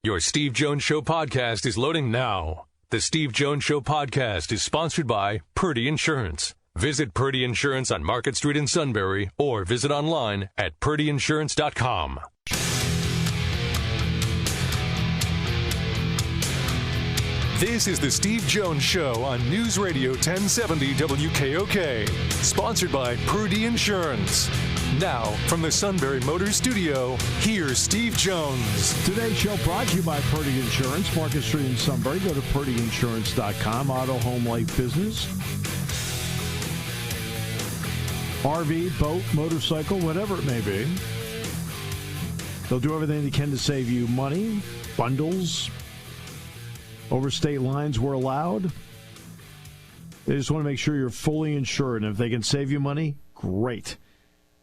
Your Steve Jones Show podcast is loading now. The Steve Jones Show podcast is sponsored by Purdy Insurance. Visit Purdy Insurance on Market Street in Sunbury or visit online at purdyinsurance.com. This is the Steve Jones Show on News Radio 1070 WKOK. Sponsored by Purdy Insurance. Now, from the Sunbury Motors Studio, here's Steve Jones. Today's show brought to you by Purdy Insurance. Market Street in Sunbury. Go to purdyinsurance.com. Auto, home, life, business. RV, boat, motorcycle, whatever it may be. They'll do everything they can to save you money, bundles. Over state lines were allowed. They just want to make sure you're fully insured. And if they can save you money, great.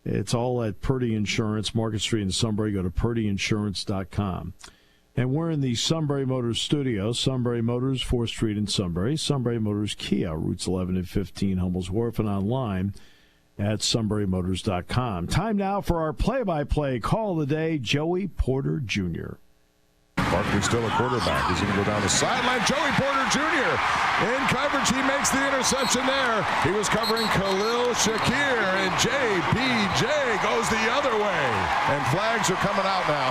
It's all at Purdy Insurance, Market Street in Sunbury. Go to purdyinsurance.com. And we're in the Sunbury Motors studio. Sunbury Motors, 4th Street in Sunbury. Sunbury Motors Kia, routes 11 and 15, Hummel's Wharf, and online at sunburymotors.com. Time now for our play-by-play call of the day, Joey Porter Jr. Barkley still a quarterback. He's going to go down the sideline. Joey Porter Jr. in coverage. He makes the interception there. He was covering Khalil Shakir, and JPJ goes the other way. And flags are coming out now.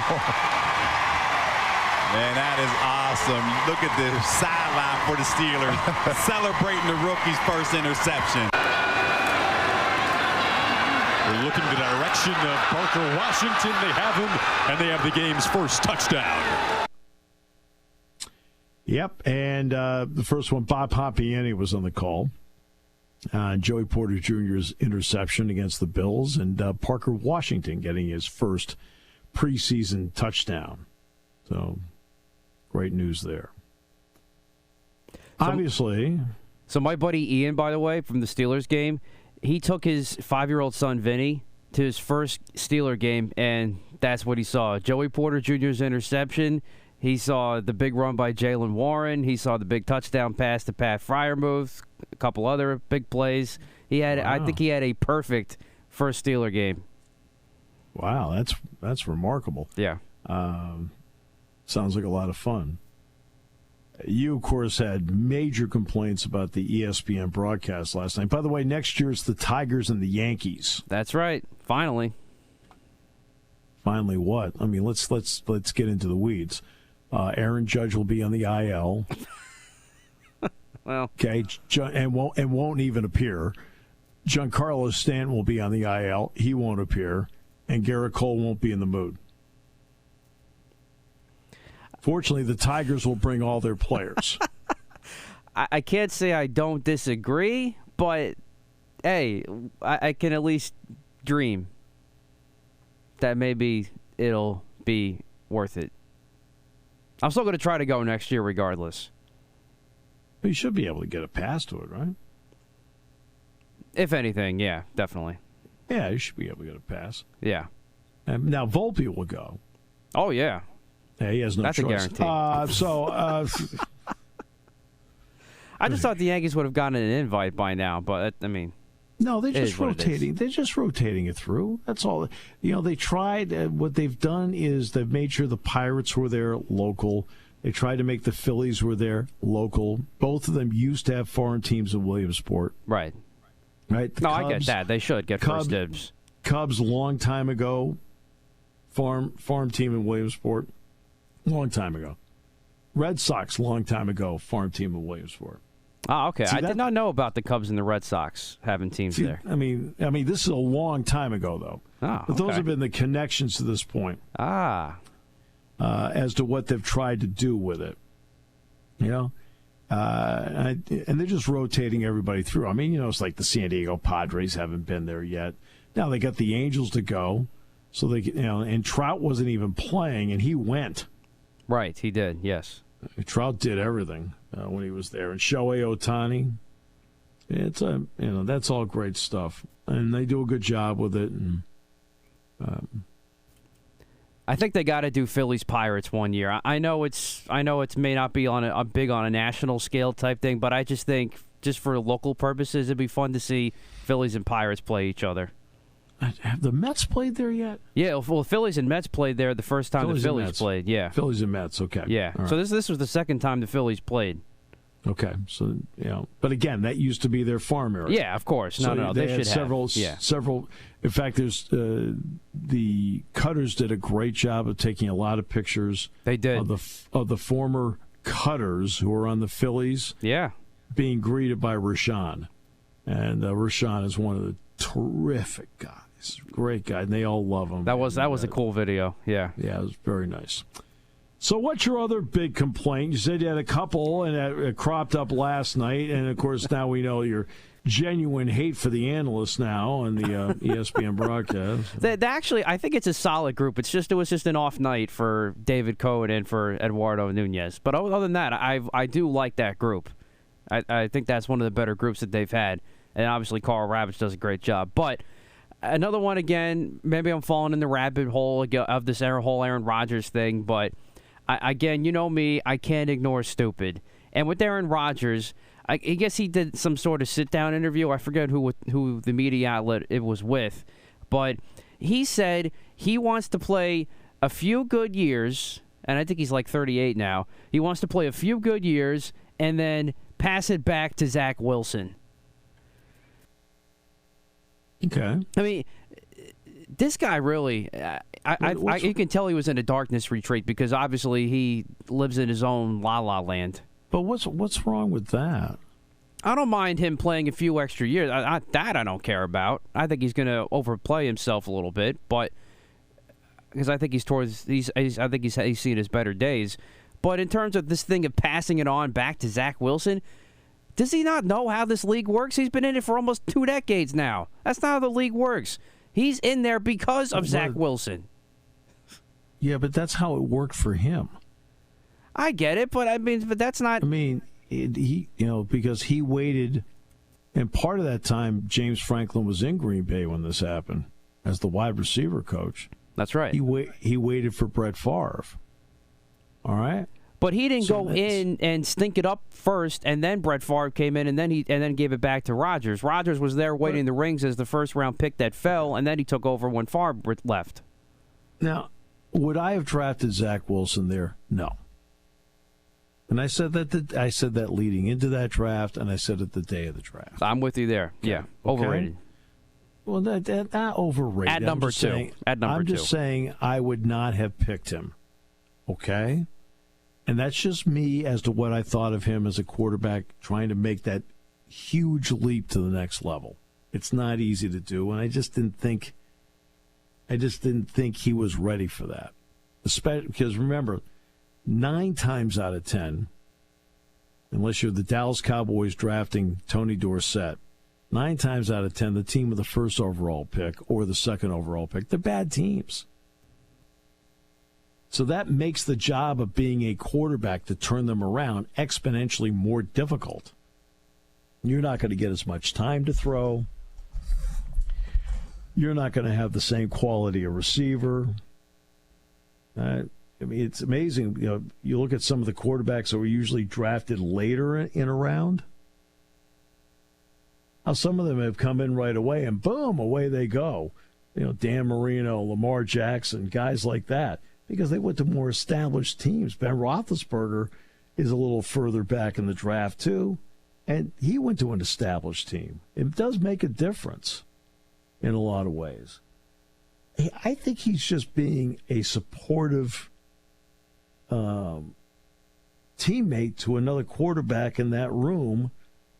Man, that is awesome. Look at the sideline for the Steelers celebrating the rookie's first interception. We're looking the direction of Parker Washington. They have him, and they have the game's first touchdown. Yep, and the first one, Bob Pompiani was on the call. Joey Porter Jr.'s interception against the Bills, and Parker Washington getting his first preseason touchdown. So, great news there. Obviously. So my buddy Ian, by the way, from the Steelers game, he took his 5-year-old son, Vinny, to his first Steeler game, and that's what he saw. Joey Porter Jr.'s interception. He saw the big run by Jaylen Warren. He saw the big touchdown pass to Pat Freiermuth, a couple other big plays. He had, wow. I think he had a perfect first Steeler game. Wow, that's remarkable. Yeah. Sounds like a lot of fun. You, of course, had major complaints about the ESPN broadcast last night. By the way, next year it's the Tigers and the Yankees. That's right. Finally. Finally what? I mean, let's get into the weeds. Aaron Judge will be on the IL. Well, okay, and won't even appear. Giancarlo Stanton will be on the IL. He won't appear, and Garrett Cole won't be in the mood. Fortunately, the Tigers will bring all their players. I can't say I don't disagree, but hey, I can at least dream that maybe it'll be worth it. I'm still going to try to go next year regardless. You should be able to get a pass to it, right? If anything, yeah, definitely. Yeah, you should be able to get a pass. Yeah. And now Volpe will go. Oh, yeah. Yeah, he has no That's choice. That's a guarantee. I just thought the Yankees would have gotten an invite by now, but, I mean... No, they're just rotating. They're just rotating it through. That's all. You know, they tried. What they've done is they've made sure the Pirates were there local. They tried to make the Phillies were there local. Both of them used to have foreign teams in Williamsport. Right. Right. No, Cubs, I get that. They should get first dibs. Cubs, long time ago, farm team in Williamsport. Long time ago. Red Sox, long time ago, farm team in Williamsport. Oh, okay. I did not know about the Cubs and the Red Sox having teams there. I mean, this is a long time ago, though. Oh, but those have been the connections to this point. As to what they've tried to do with it. You know? And they're just rotating everybody through. I mean, it's like the San Diego Padres haven't been there yet. Now they got the Angels to go. So they, and Trout wasn't even playing, and he went. Right, he did, yes. Trout did everything when he was there. And Shohei Ohtani, that's all great stuff. And they do a good job with it. And I think they got to do Phillies Pirates one year. I know it's may not be on a big on a national scale type thing, but I just think just for local purposes, it'd be fun to see Phillies and Pirates play each other. Have the Mets played there yet? Yeah, well, Phillies and Mets played there the first time the Phillies played. Yeah, Phillies and Mets. Okay. Yeah. Right. So this was the second time the Phillies played. Okay. So but again, that used to be their farm area. Yeah, of course. No. They should had several. have. Yeah. Several. In fact, there's the Cutters did a great job of taking a lot of pictures. They did of the former Cutters who were on the Phillies. Yeah. Being greeted by Rashawn, and Rashawn is one of the terrific guys. Great guy, and they all love him. That was a cool video. Yeah. Yeah, it was very nice. So what's your other big complaint? You said you had a couple, and it cropped up last night, and of course now we know your genuine hate for the analysts now on the ESPN broadcast. Actually, I think it's a solid group. It was just an off night for David Cohen and for Eduardo Nunez. But other than that, I do like that group. I think that's one of the better groups that they've had. And obviously Carl Ravitch does a great job. But another one, again, maybe I'm falling in the rabbit hole of this whole Aaron Rodgers thing. But, again, you know me, I can't ignore stupid. And with Aaron Rodgers, I guess he did some sort of sit-down interview. I forget who the media outlet it was with. But he said he wants to play a few good years, and I think he's like 38 now. He wants to play a few good years and then pass it back to Zach Wilson. Okay. I mean, this guy really, you can tell he was in a darkness retreat because obviously he lives in his own la-la land. But what's wrong with that? I don't mind him playing a few extra years. That I don't care about. I think he's going to overplay himself a little bit, but because I think he's seen his better days. But in terms of this thing of passing it on back to Zach Wilson, does he not know how this league works? He's been in it for almost 2 decades now. That's not how the league works. He's in there because of Zach Wilson. Yeah, but that's how it worked for him. I get it, but that's not. Because he waited, and part of that time, James Franklin was in Green Bay when this happened as the wide receiver coach. That's right. He waited for Brett Favre. All right. But he didn't go in and stink it up first, and then Brett Favre came in, and then gave it back to Rodgers. Rodgers was there waiting in the rings as the first-round pick that fell, and then he took over when Favre left. Now, would I have drafted Zach Wilson there? No. And I said that leading into that draft, and I said it the day of the draft. I'm with you there. Okay. Yeah, overrated. Well, not overrated. At number two. I'm just saying I would not have picked him. Okay? And that's just me as to what I thought of him as a quarterback trying to make that huge leap to the next level. It's not easy to do, and I just didn't think he was ready for that. Especially because remember, 9 times out of 10, unless you're the Dallas Cowboys drafting Tony Dorsett, 9 times out of 10, the team with the first overall pick or the second overall pick, they're bad teams. So that makes the job of being a quarterback to turn them around exponentially more difficult. You're not going to get as much time to throw. You're not going to have the same quality of receiver. It's amazing. You look at some of the quarterbacks that were usually drafted later in a round. How some of them have come in right away, and boom, away they go. Dan Marino, Lamar Jackson, guys like that. Because they went to more established teams. Ben Roethlisberger is a little further back in the draft, too. And he went to an established team. It does make a difference in a lot of ways. I think he's just being a supportive teammate to another quarterback in that room,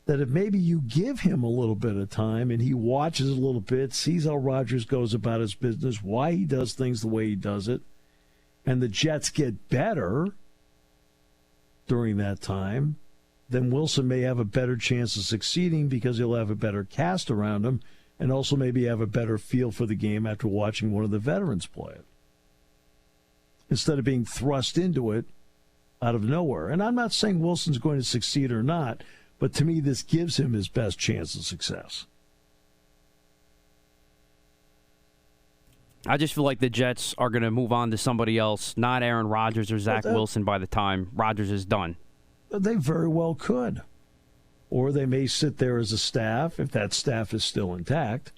that if maybe you give him a little bit of time and he watches a little bit, sees how Rodgers goes about his business, why he does things the way he does it, and the Jets get better during that time, then Wilson may have a better chance of succeeding because he'll have a better cast around him and also maybe have a better feel for the game after watching one of the veterans play it, instead of being thrust into it out of nowhere. And I'm not saying Wilson's going to succeed or not, but to me this gives him his best chance of success. I just feel like the Jets are going to move on to somebody else, not Aaron Rodgers or Zach Wilson by the time Rodgers is done. They very well could. Or they may sit there as a staff, if that staff is still intact,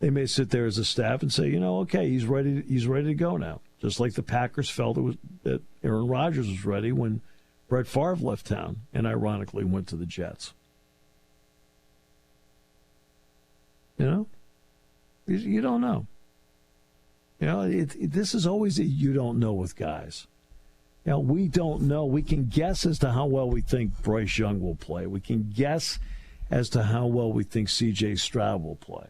They may sit there as a staff and say, okay, he's ready to go now. Just like the Packers felt that Aaron Rodgers was ready when Brett Favre left town and ironically went to the Jets. You don't know. This is always a you don't know with guys. We don't know. We can guess as to how well we think Bryce Young will play. We can guess as to how well we think C.J. Stroud will play.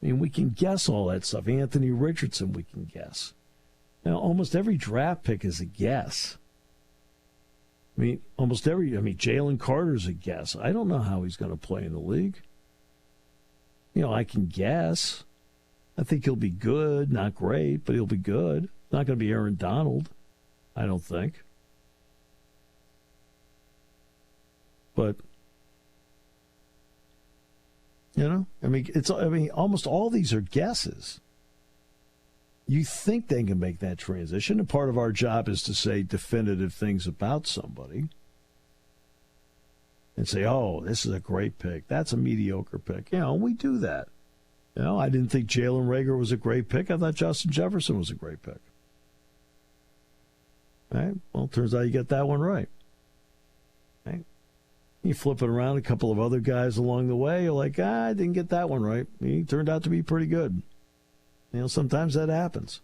I mean, we can guess all that stuff. Anthony Richardson, we can guess. Almost every draft pick is a guess. Jalen Carter's a guess. I don't know how he's going to play in the league. I can guess. I think he'll be good, not great, but he'll be good. Not going to be Aaron Donald, I don't think. But almost all these are guesses. You think they can make that transition, and part of our job is to say definitive things about somebody and say, oh, this is a great pick. That's a mediocre pick. We do that. I didn't think Jalen Reagor was a great pick. I thought Justin Jefferson was a great pick. Right? Well, turns out you get that one right. Right? You flip it around, a couple of other guys along the way, you're like, I didn't get that one right. He turned out to be pretty good. Sometimes that happens.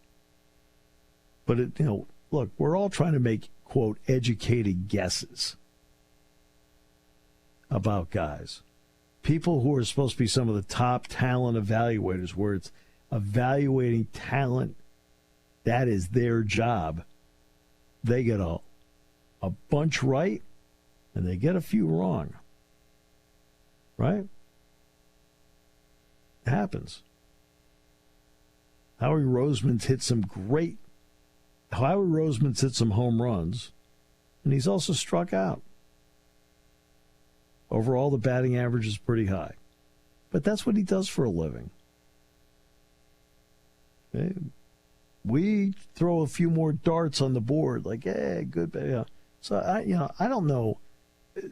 But, look, we're all trying to make, quote, educated guesses about guys. People who are supposed to be some of the top talent evaluators, where it's evaluating talent, that is their job. They get a bunch right, and they get a few wrong. Right? It happens. Howie Roseman's hit some home runs, and he's also struck out. Overall, the batting average is pretty high. But that's what he does for a living. Okay? We throw a few more darts on the board, like, hey, good. Yeah. So, I don't know.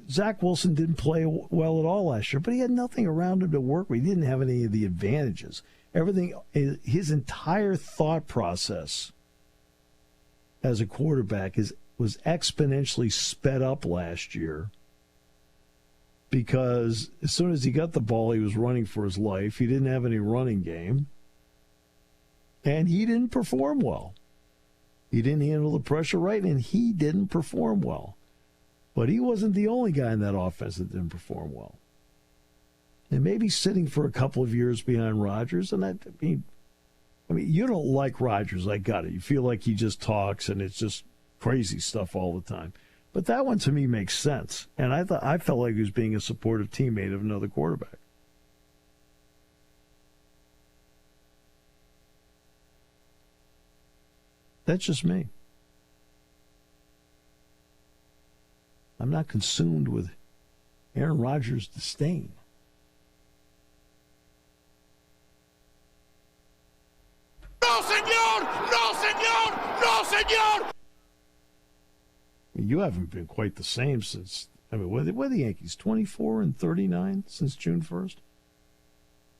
Zach Wilson didn't play well at all last year, but he had nothing around him to work with. He didn't have any of the advantages. Everything, his entire thought process as a quarterback was exponentially sped up last year because as soon as he got the ball, he was running for his life. He didn't have any running game, and he didn't perform well. He didn't handle the pressure right, and he didn't perform well. But he wasn't the only guy in that offense that didn't perform well. And maybe sitting for a couple of years behind Rodgers, and you don't like Rodgers, I got it. You feel like he just talks and it's just crazy stuff all the time. But that one to me makes sense. And I felt like he was being a supportive teammate of another quarterback. That's just me. I'm not consumed with Aaron Rodgers' disdain. No, senor! No, senor! No, senor! You haven't been quite the same since, where are the Yankees? 24 and 39 since June 1st?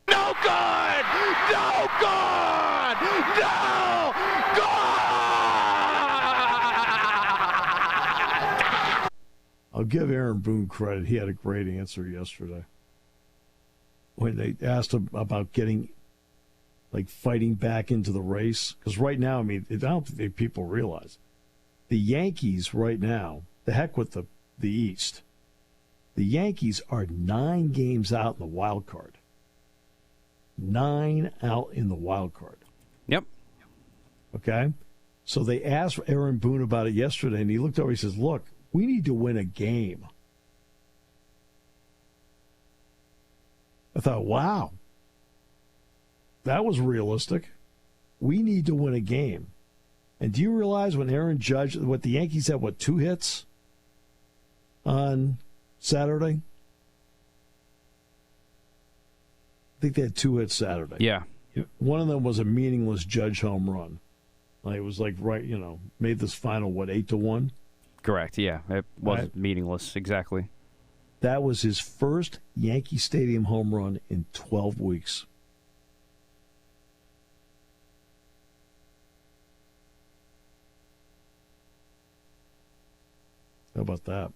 No good! No good! No good! I'll give Aaron Boone credit. He had a great answer yesterday. When they asked him about fighting back into the race. Because right now, I don't think people realize. The Yankees right now, the heck with the East. The Yankees are 9 games out in the wild card. 9 out in the wild card. Yep. Okay? So they asked Aaron Boone about it yesterday, and he looked over, he says, look, we need to win a game. I thought, wow. That was realistic. We need to win a game. And do you realize when Aaron Judge, what the Yankees had, 2 hits on Saturday? I think they had 2 hits Saturday. Yeah. One of them was a meaningless Judge home run. It was made this final, 8-1? Correct, yeah. It was meaningless, exactly. That was his first Yankee Stadium home run in 12 weeks. How about that?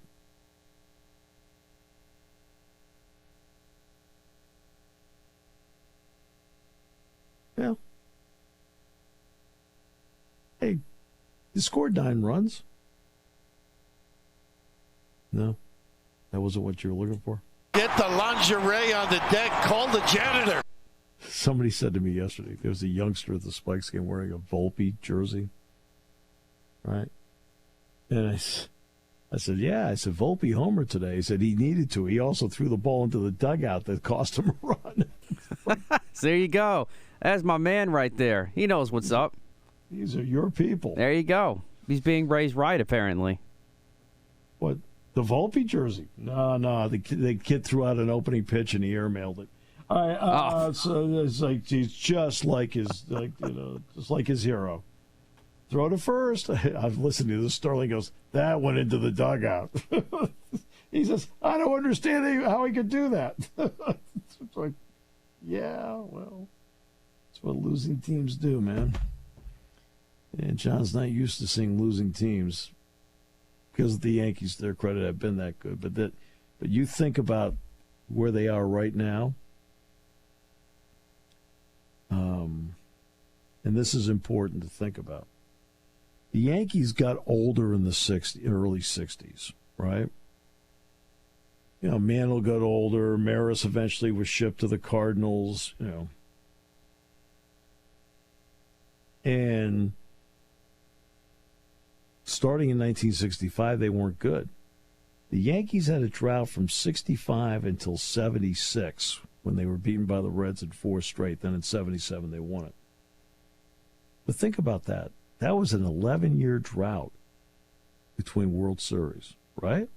Yeah. Hey, you scored 9 runs. No, that wasn't what you were looking for. Get the lingerie on the deck. Call the janitor. Somebody said to me yesterday, there was a youngster at the Spikes game wearing a Volpe jersey, right? And I said, yeah. I said, Volpe homered today. He said he needed to. He also threw the ball into the dugout that cost him a run. So there you go. That's my man right there. He knows what's up. These are your people. There you go. He's being raised right, apparently. What? The Volpe jersey? No. The kid threw out an opening pitch and he airmailed it. So it's like he's just like his hero. Throw to first. I've listened to this. Sterling goes, that went into the dugout. He says, I don't understand how he could do that. It's like, yeah, well, that's what losing teams do, man. And John's not used to seeing losing teams because the Yankees, to their credit, have been that good. But you think about where they are right now. And this is important to think about. The Yankees got older in the early 60s, right? You know, Mantle got older. Maris eventually was shipped to the Cardinals, you know. And starting in 1965, they weren't good. The Yankees had a drought from 65 until 76 when they were beaten by the Reds in 4 straight. Then in 77, they won it. But think about that. That was an 11-year drought between World Series, right?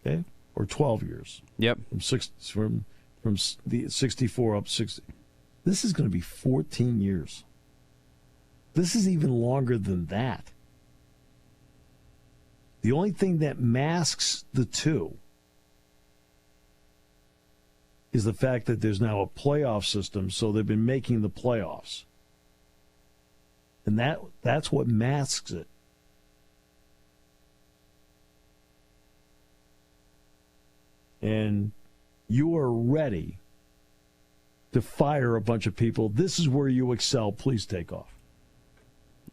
Okay, or 12 years. Yep. From the 64 up 60. This is going to be 14 years. This is even longer than that. The only thing that masks the two is the fact that there's now a playoff system, so they've been making the playoffs. And that's what masks it. And you are ready to fire a bunch of people. This is where you excel. Please take off.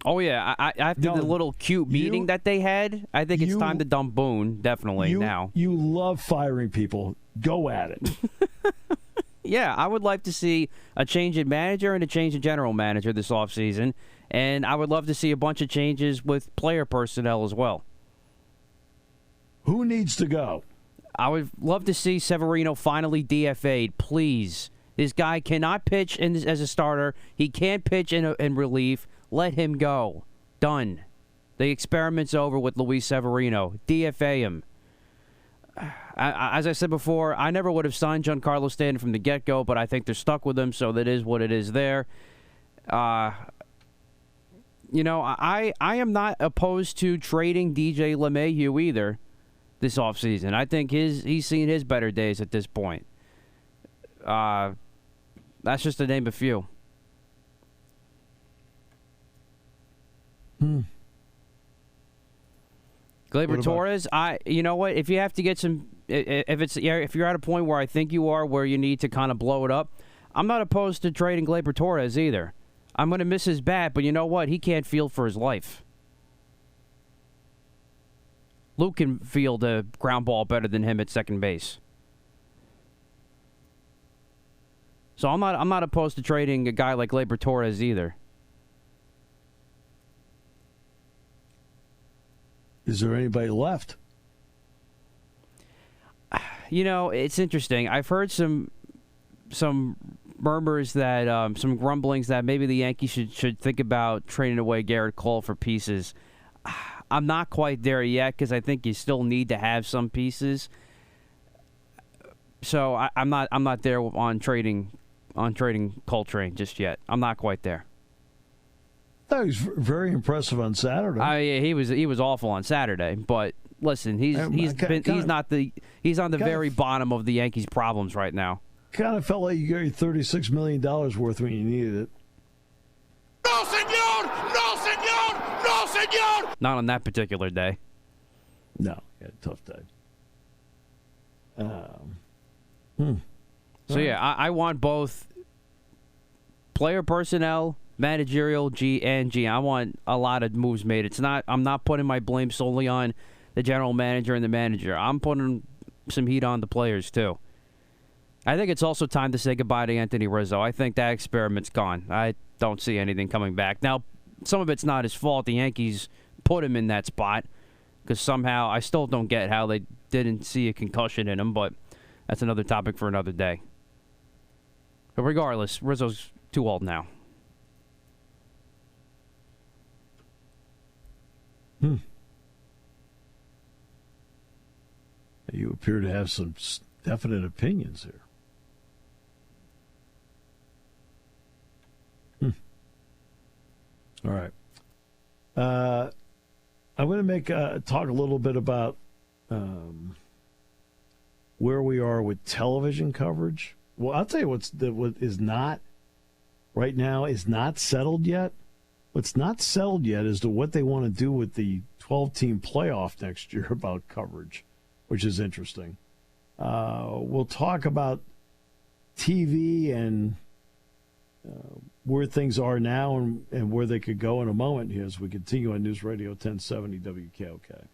Oh, yeah. After the little cute meeting that they had, I think it's time to dump Boone, definitely, now. You love firing people. Go at it. Yeah, I would like to see a change in manager and a change in general manager this offseason. And I would love to see a bunch of changes with player personnel as well. Who needs to go? I would love to see Severino finally DFA'd, please. This guy cannot pitch as a starter. He can't pitch in relief. Let him go. Done. The experiment's over with Luis Severino. DFA him. As I said before, I never would have signed Giancarlo Stanton from the get-go, but I think they're stuck with him, so that is what it is there. You know, I am not opposed to trading DJ LeMahieu either this offseason. I think he's seen his better days at this point. That's just to name a few. Gleyber Torres, you know what? If you have to get some, if you're at a point where I think you are, where you need to kind of blow it up, I'm not opposed to trading Gleyber Torres either. I'm going to miss his bat, but you know what? He can't field for his life. Luke can field a ground ball better than him at second base. So I'm not opposed to trading a guy like Gleyber Torres either. Is there anybody left? You know, it's interesting. I've heard some murmurs that some grumblings that maybe the Yankees should think about trading away Garrett Cole for pieces. I'm not quite there yet because I think you still need to have some pieces. So I'm not there on trading Coltrane just yet. I'm not quite there. I thought he was very impressive on Saturday. Yeah, he was awful on Saturday, but listen, he's on the very bottom of the Yankees' problems right now. Kind of felt like you got your $36 million worth when you needed it. No, senor! No, senor! No, senor! Not on that particular day. No, he had a tough day. So, yeah, I want both player personnel, managerial, and GM. I want a lot of moves made. I'm not putting my blame solely on the general manager and the manager. I'm putting some heat on the players, too. I think it's also time to say goodbye to Anthony Rizzo. I think that experiment's gone. I don't see anything coming back. Now, some of it's not his fault. The Yankees put him in that spot because somehow I still don't get how they didn't see a concussion in him, but that's another topic for another day. But regardless, Rizzo's too old now. You appear to have some definite opinions here. All right. I'm going to talk a little bit about where we are with television coverage. Well, I'll tell you what is not right now is not settled yet. What's not settled yet is to what they want to do with the 12-team playoff next year about coverage, which is interesting. We'll talk about TV and where things are now and where they could go in a moment here as we continue on News Radio 1070 WKOK.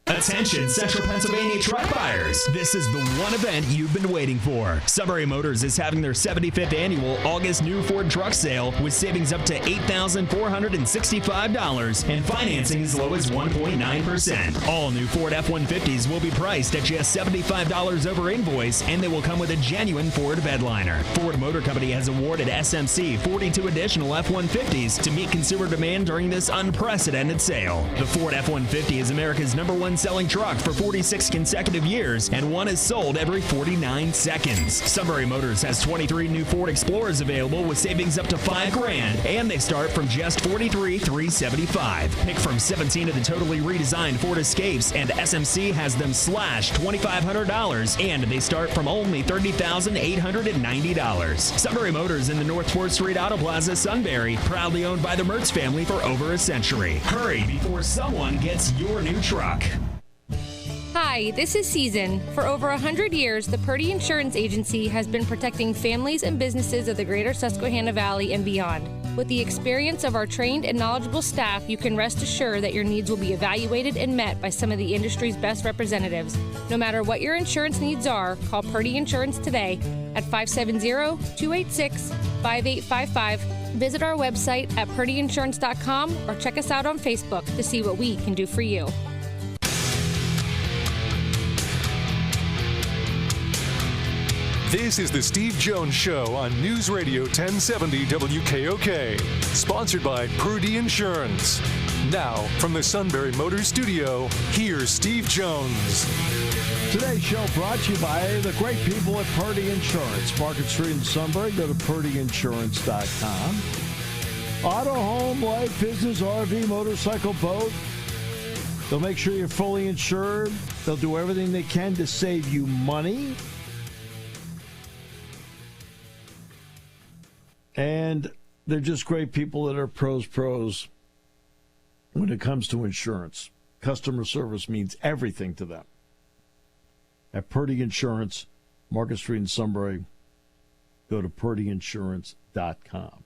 Attention, Central Pennsylvania truck buyers. This is the one event you've been waiting for. Sunbury Motors is having their 75th annual August new Ford truck sale with savings up to $8,465 and financing as low as 1.9%. All new Ford F-150s will be priced at just $75 over invoice, and they will come with a genuine Ford bedliner. Ford Motor Company has awarded SMC 42 additional F-150s to meet consumer demand during this unprecedented sale. The Ford F-150 is America's #1 selling truck for 46 consecutive years, and one is sold every 49 seconds. Sunbury Motors has 23 new Ford Explorers available with savings up to $5,000, and they start from just $43,375. Pick from 17 of the totally redesigned Ford Escapes, and SMC has them slashed $2,500, and they start from only $30,890. Sunbury Motors in the North 4th Street Auto Plaza, Sunbury, proudly owned by the Mertz family for over a century. Hurry before someone gets your new truck. Hi, this is Season. For over 100 years, the Purdy Insurance Agency has been protecting families and businesses of the greater Susquehanna Valley and beyond. With the experience of our trained and knowledgeable staff, you can rest assured that your needs will be evaluated and met by some of the industry's best representatives. No matter what your insurance needs are, call Purdy Insurance today at 570-286-5855. Visit our website at purdyinsurance.com or check us out on Facebook to see what we can do for you. This is the Steve Jones Show on News Radio 1070 WKOK. Sponsored by Purdy Insurance. Now, from the Sunbury Motors Studio, here's Steve Jones. Today's show brought to you by the great people at Purdy Insurance. Market Street in Sunbury. Go to purdyinsurance.com. Auto, home, life, business, RV, motorcycle, boat. They'll make sure you're fully insured. They'll do everything they can to save you money. And they're just great people that are pros when it comes to insurance. Customer service means everything to them. At Purdy Insurance, Market Street in Sunbury, go to purdyinsurance.com.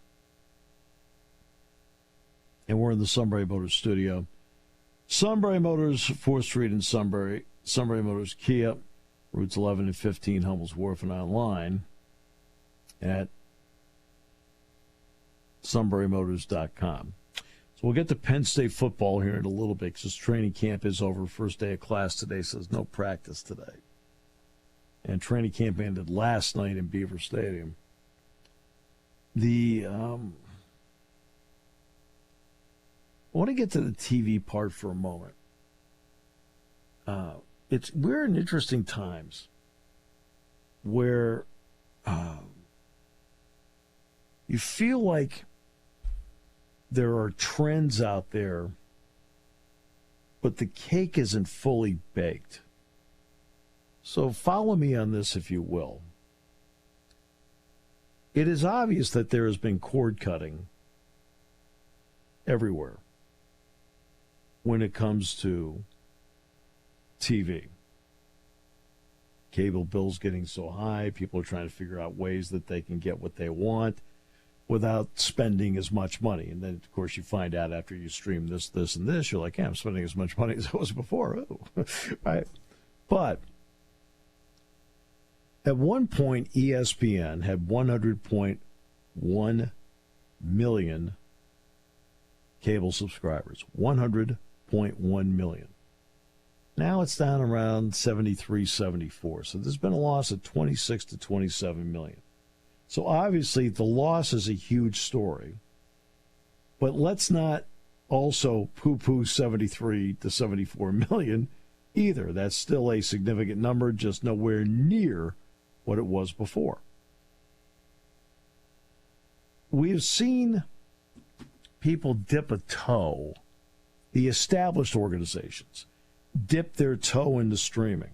And we're in the Sunbury Motors studio. Sunbury Motors, 4th Street in Sunbury. Sunbury Motors Kia, routes 11 and 15, Hummel's Wharf, and online at sunburymotors.com. So we'll get to Penn State football here in a little bit because training camp is over. First day of class today, so there's no practice today. And training camp ended last night in Beaver Stadium. I want to get to the TV part for a moment. We're in interesting times where you feel like there are trends out there, but the cake isn't fully baked. So follow me on this, if you will. It is obvious that there has been cord cutting everywhere when it comes to TV. Cable bills getting so high, people are trying to figure out ways that they can get what they want without spending as much money. And then, of course, you find out after you stream this, and this, you're like, yeah, I'm spending as much money as I was before. Oh. Right? But at one point, ESPN had 100.1 million cable subscribers. 100.1 million. Now it's down around 73, 74. So there's been a loss of 26 to 27 million. So obviously the loss is a huge story. But let's not also poo-poo 73 to 74 million either. That's still a significant number, just nowhere near what it was before. We have seen people dip a toe, the established organizations, dip their toe into streaming.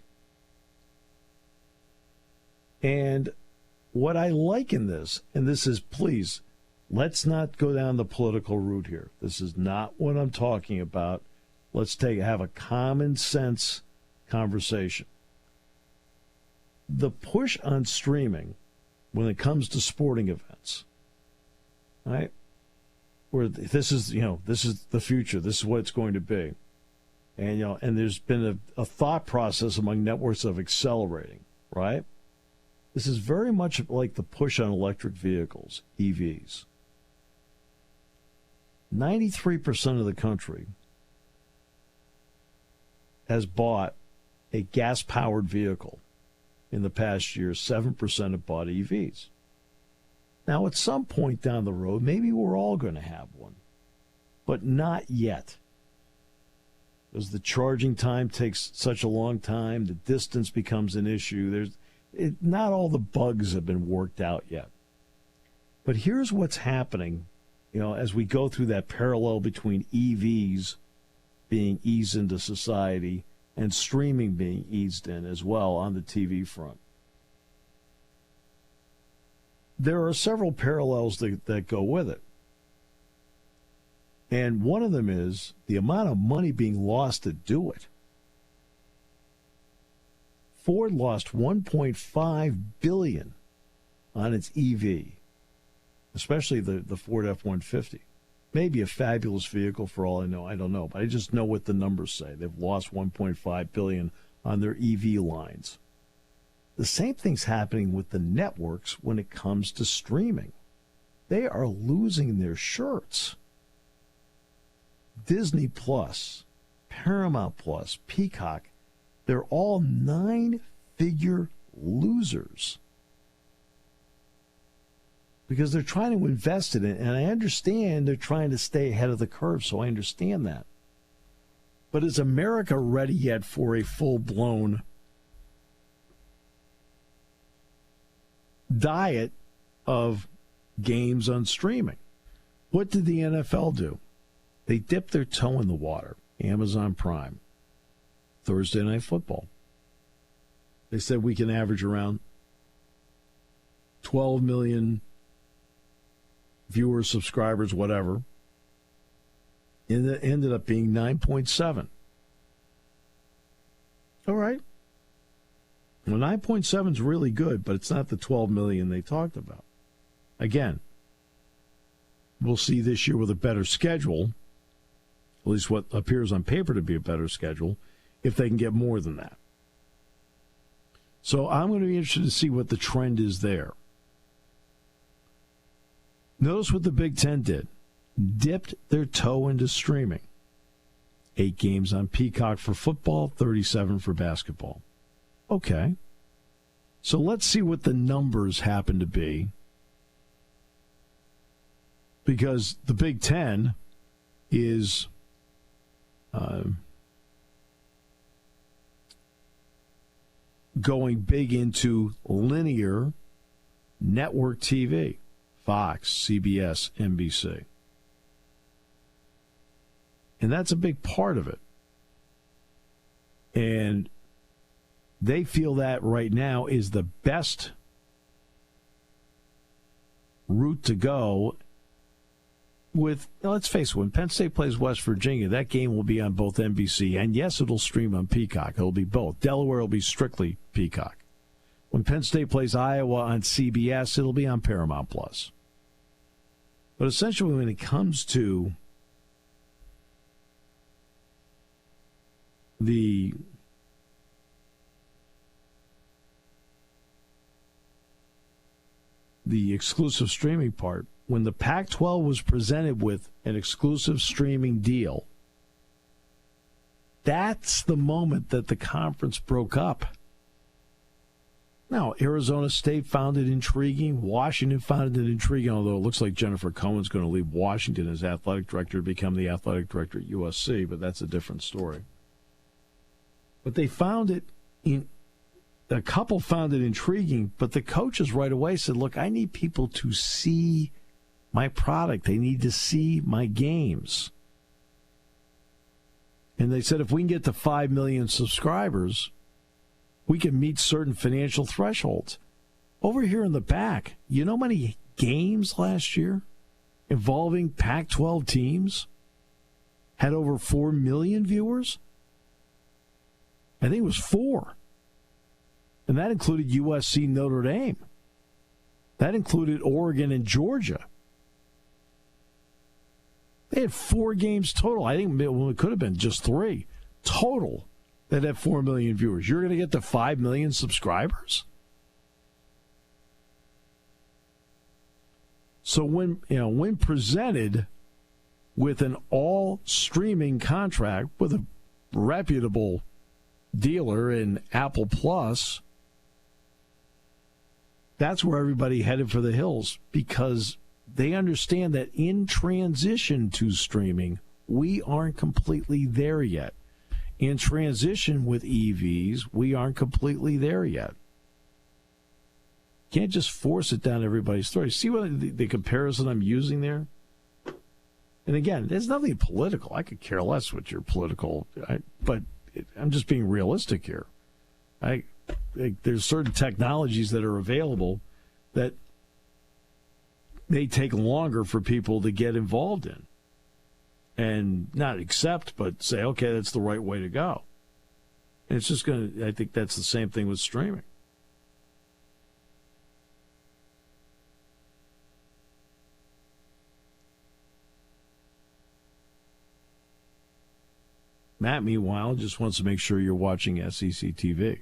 And what I like in this, and this is, please, let's not go down the political route here. This is not what I'm talking about. Let's have a common sense conversation. The push on streaming when it comes to sporting events, right? Where this is the future. This is what it's going to be. And and there's been a thought process among networks of accelerating, right? This is very much like the push on electric vehicles, EVs. 93% of the country has bought a gas-powered vehicle. In the past year, 7% have bought EVs. Now, at some point down the road, maybe we're all going to have one, but not yet. Because the charging time takes such a long time, the distance becomes an issue. Not all the bugs have been worked out yet. But here's what's happening, as we go through that parallel between EVs being eased into society and streaming being eased in as well on the TV front. There are several parallels that go with it. And one of them is the amount of money being lost to do it. Ford lost $1.5 billion on its EV, especially the Ford F-150. Maybe a fabulous vehicle for all I know. I don't know, but I just know what the numbers say. They've lost $1.5 billion on their EV lines. The same thing's happening with the networks when it comes to streaming. They are losing their shirts. Disney Plus, Paramount Plus, Peacock, they're all 9-figure losers because they're trying to invest in it. And I understand they're trying to stay ahead of the curve, so I understand that. But is America ready yet for a full-blown diet of games on streaming? What did the NFL do? They dipped their toe in the water. Amazon Prime. Thursday Night Football. They said we can average around 12 million viewers, subscribers, whatever. And it ended up being 9.7. All right. Well, 9.7 is really good, but it's not the 12 million they talked about. Again, we'll see this year with a better schedule, at least what appears on paper to be a better schedule, if they can get more than that. So I'm going to be interested to see what the trend is there. Notice what the Big Ten did. Dipped their toe into streaming. 8 games on Peacock for football, 37 for basketball. Okay. So let's see what the numbers happen to be. Because the Big Ten is going big into linear network TV. Fox, CBS, NBC. And that's a big part of it. And they feel that right now is the best route to go let's face it, when Penn State plays West Virginia, that game will be on both NBC, and yes, it'll stream on Peacock. It'll be both. Delaware will be strictly Peacock. When Penn State plays Iowa on CBS, it'll be on Paramount Plus. But essentially, when it comes to the exclusive streaming part, when the Pac-12 was presented with an exclusive streaming deal, that's the moment that the conference broke up. Now, Arizona State found it intriguing. Washington found it intriguing, although it looks like Jennifer Cohen's going to leave Washington as athletic director to become the athletic director at USC, but that's a different story. But they found it a couple found it intriguing, but the coaches right away said, look, I need people to see my product. They need to see my games. And they said if we can get to 5 million subscribers, we can meet certain financial thresholds. Over here in the back, you know how many games last year involving Pac-12 teams had over 4 million viewers? I think it was 4. And that included USC Notre Dame. That included Oregon and Georgia. They had 4 games total. I think it could have been just 3 total that had 4 million viewers. You're going to get to 5 million subscribers? So when presented with an all-streaming contract with a reputable dealer in Apple Plus, that's where everybody headed for the hills, because they understand that in transition to streaming, we aren't completely there yet. In transition with EVs, we aren't completely there yet. Can't just force it down everybody's throat. See what the comparison I'm using there? And again, there's nothing political. I could care less what you're political, but I'm just being realistic here. There's certain technologies that are available that may take longer for people to get involved in and not accept, but say, okay, that's the right way to go. And it's just I think that's the same thing with streaming. Matt, meanwhile, just wants to make sure you're watching SEC TV.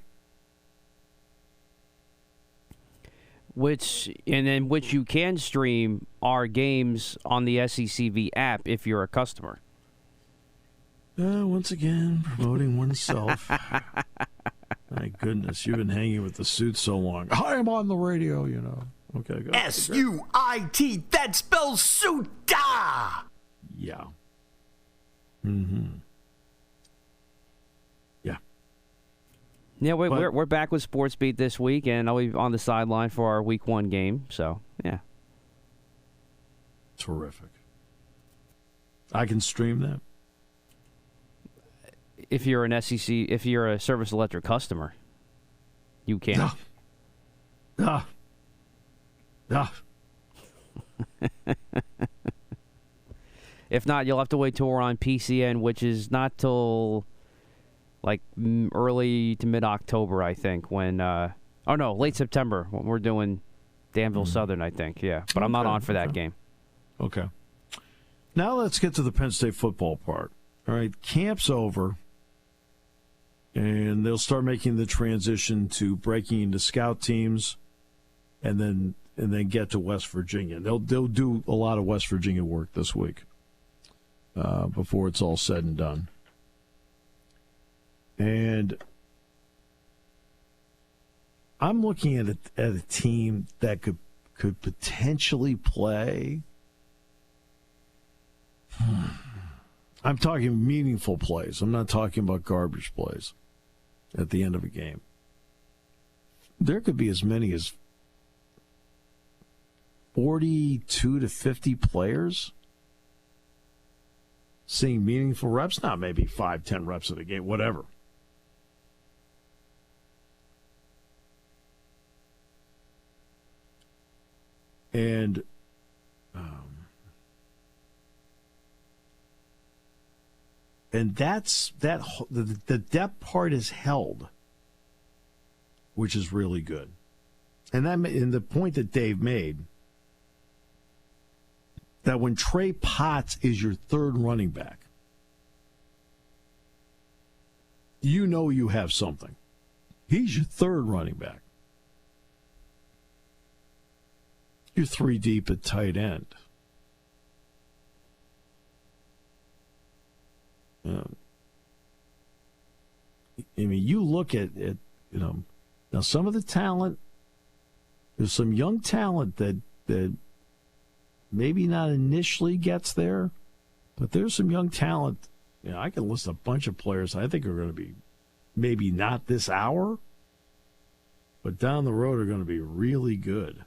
Which you can stream our games on the SECV app if you're a customer. Once again, promoting oneself. My goodness, you've been hanging with the suit so long. I am on the radio, you know. Okay, go. S-U-I-T, that spells suita! Yeah. Mm-hmm. Yeah, we're back with Sports Beat this week, and I'll be on the sideline for our Week 1 game. So, yeah. Terrific. I can stream that? If you're an SEC, if you're a Service Electric customer, you can. If not, you'll have to wait till we're on PCN, which is not till like early to mid-October, I think, when late September, when we're doing Danville Southern, I think, yeah. But I'm not on for that game. Okay. Now let's get to the Penn State football part. All right, camp's over, and they'll start making the transition to breaking into scout teams and then get to West Virginia. They'll do a lot of West Virginia work this week before it's all said and done. And I'm looking at a team that could potentially play. I'm talking meaningful plays. I'm not talking about garbage plays at the end of a game. There could be as many as 42 to 50 players seeing meaningful reps. Not maybe 5-10 reps of the game, whatever. And And that's the depth part is held, which is really good. And the point that Dave made, that when Trey Potts is your third running back, you know you have something. He's your third running back. You're 3 deep at tight end. I mean, you look at now some of the talent, there's some young talent that maybe not initially gets there, but there's some young talent. I can list a bunch of players I think are going to be maybe not this hour, but down the road are going to be really good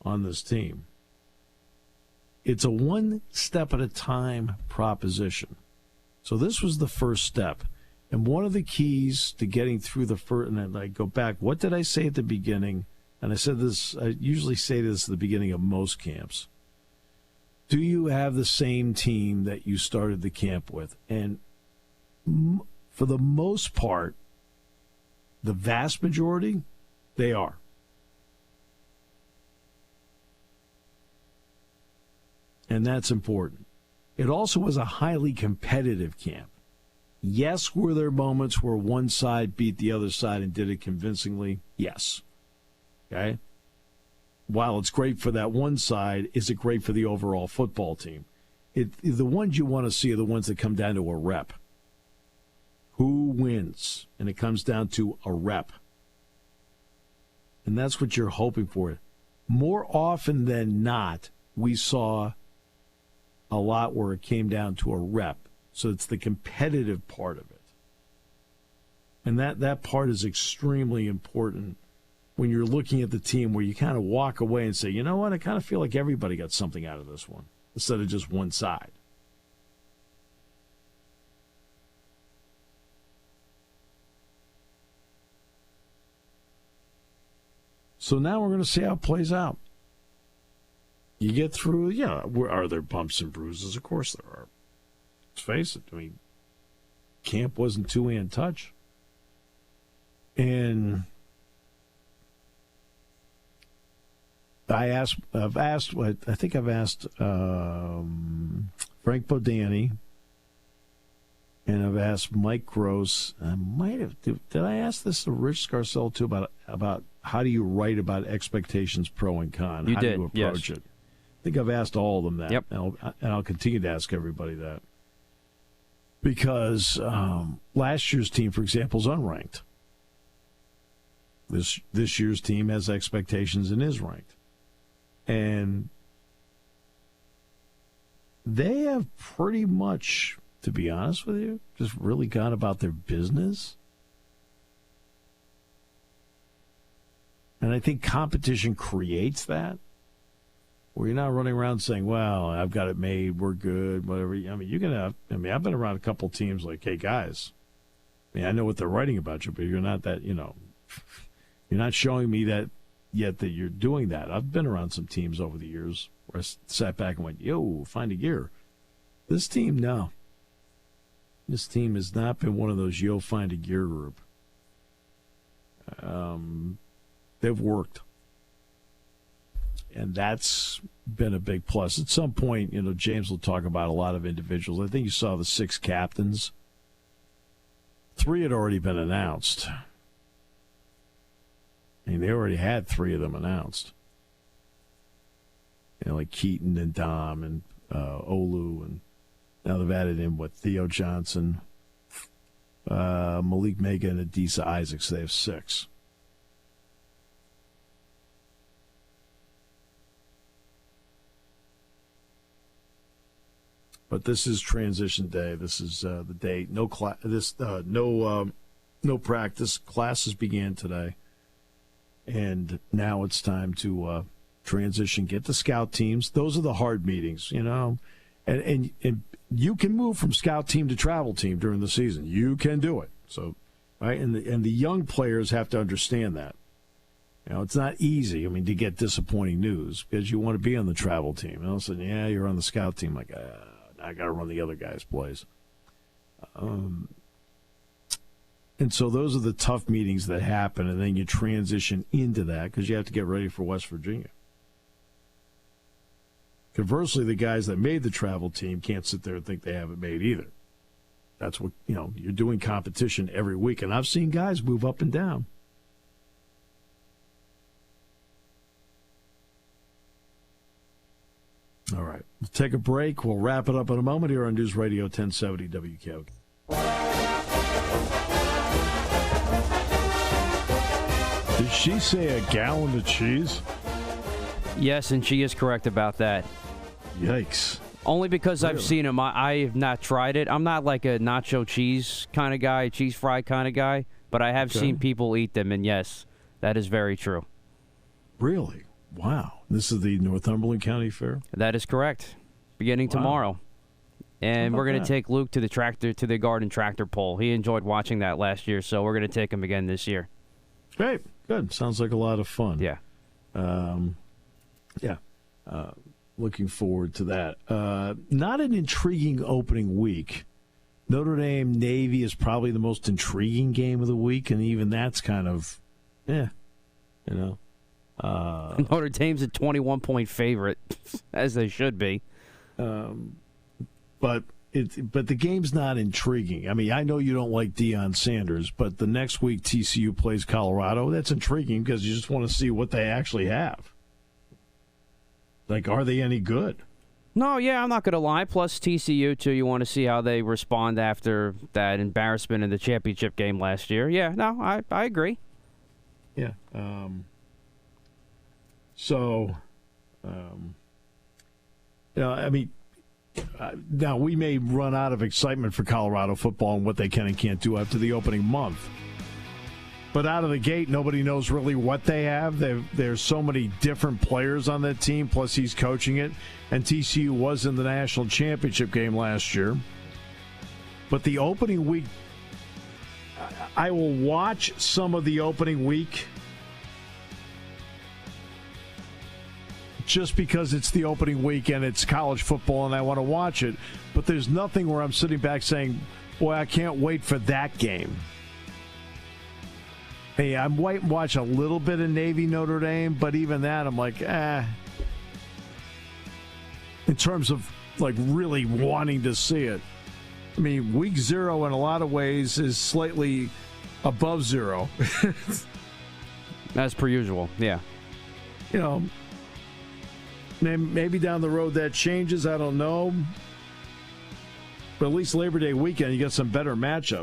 on this team. It's a one step at a time proposition. So this was the first step. And one of the keys to getting through the first, and I go back, what did I say at the beginning? And I said this, I usually say this at the beginning of most camps. Do you have the same team that you started the camp with? And for the most part, the vast majority, they are. And that's important. It also was a highly competitive camp. Yes, were there moments where one side beat the other side and did it convincingly? Yes. Okay? While it's great for that one side, is it great for the overall football team? The ones you want to see are the ones that come down to a rep. Who wins? And it comes down to a rep. And that's what you're hoping for. More often than not, we saw a lot where it came down to a rep. So it's the competitive part of it. And that part is extremely important when you're looking at the team, where you kind of walk away and say, you know what, I kind of feel like everybody got something out of this one, instead of just one side. So now we're going to see how it plays out. You get through, are there bumps and bruises? Of course there are. Let's face it. I mean, camp wasn't two-hand touch. And I think I've asked Frank Bodani, and I've asked Mike Gross. I might have. Did I ask this to Rich Scarcell too about how do you write about expectations, pro and con? You how did, do you approach it? I think I've asked all of them that. Yep. And I'll continue to ask everybody that. Because last year's team, for example, is unranked. This year's team has expectations and is ranked. And they have pretty much, to be honest with you, just really gone about their business. And I think competition creates that, where you're not running around saying, well, I've got it made, we're good, whatever. I mean, I've been around a couple of teams like, hey, guys, I know what they're writing about you, but you're not that, you're not showing me that yet that you're doing that. I've been around some teams over the years where I sat back and went, yo, find a gear. This team, no. This team has not been one of those yo, find a gear group. They've worked. And that's been a big plus. At some point, James will talk about a lot of individuals. I think you saw the 6 captains. 3 had already been announced. I mean, they already had 3 of them announced. Like Keaton and Dom and Olu. And now they've added in, Theo Johnson, Malik Mega, and Adisa Isaacs. They have 6. But this is transition day. This is the day. No practice. Classes began today, and now it's time to transition. Get the scout teams. Those are the hard meetings, And you can move from scout team to travel team during the season. You can do it. So, right, and the young players have to understand that. It's not easy. To get disappointing news because you want to be on the travel team. And all of a sudden, you're on the scout team. Like, I got to run the other guy's plays. And so those are the tough meetings that happen, and then you transition into that because you have to get ready for West Virginia. Conversely, the guys that made the travel team can't sit there and think they haven't made either. That's what, you're doing competition every week, and I've seen guys move up and down. All right, we'll take a break. We'll wrap it up in a moment here on News Radio 1070 WKOK. Did she say a gallon of cheese? Yes, and she is correct about that. Yikes. Only because Really? I've seen them. I have not tried it. I'm not like a nacho cheese kind of guy, cheese fry kind of guy, but I have seen people eat them, and yes, that is very true. Really? Wow. This is the Northumberland County Fair? That is correct. Beginning tomorrow. And we're going to take Luke to the garden tractor pull. He enjoyed watching that last year, so we're going to take him again this year. Great. Good. Sounds like a lot of fun. Yeah. Looking forward to that. Not an intriguing opening week. Notre Dame Navy is probably the most intriguing game of the week, and even that's kind of, Notre Dame's a 21-point favorite, as they should be. But the game's not intriguing. I mean, I know you don't like Deion Sanders, but the next week TCU plays Colorado. That's intriguing because you just want to see what they actually have. Like, are they any good? No, yeah, I'm not going to lie. Plus TCU, too, you want to see how they respond after that embarrassment in the championship game last year. Yeah, no, I agree. Yeah. Now we may run out of excitement for Colorado football and what they can and can't do after the opening month. But out of the gate, nobody knows really what they have. There's so many different players on that team, plus he's coaching it. And TCU was in the national championship game last year. But the opening week, I will watch some of the opening week just because it's the opening week and it's college football and I want to watch it. But there's nothing where I'm sitting back saying, boy, I can't wait for that game. Hey, I might watch a little bit of Navy Notre Dame, but even that, I'm like, In terms of, like, really wanting to see it. I mean, week 0 in a lot of ways is slightly above 0. As per usual, yeah. Maybe down the road that changes. I don't know. But at least Labor Day weekend, you got some better matchups.